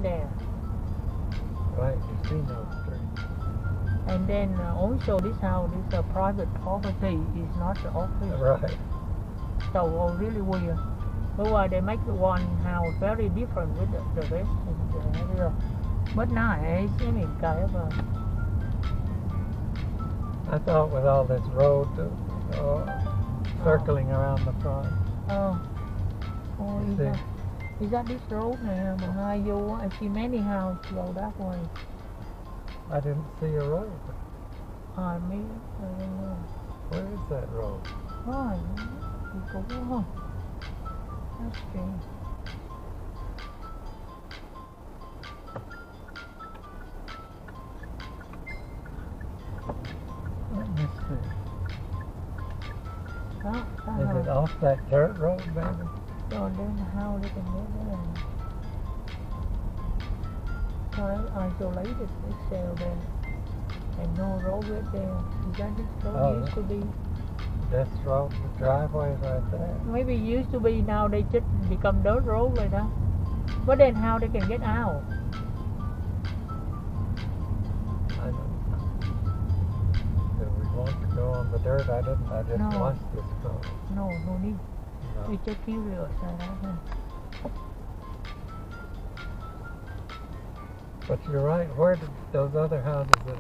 there. Right, you see no street. And then also this house is a private property, it's not the office. Right. So really weird. But why they make the one house very different with the rest in the area. But nice, isn't it, Kaya? I thought with all this road circling around the front. Oh, You see? is that this road now? But I vô, I see many houses go that way. I didn't see a road. I mean, I don't know. Where is that road? Right, you go on. That's strange. Let me see. That Is it off that dirt road, baby? So then how they can get there? So they isolated this cell there. And no road right there. Is that this road used to be? This road, the driveway is right there. Maybe it used to be, now they just become dirt road like that. But then how they can get out? I don't know. Do we want to go on the dirt? I just No. watched this go. No need. No. We just curious like that. But you're right, where did those other houses that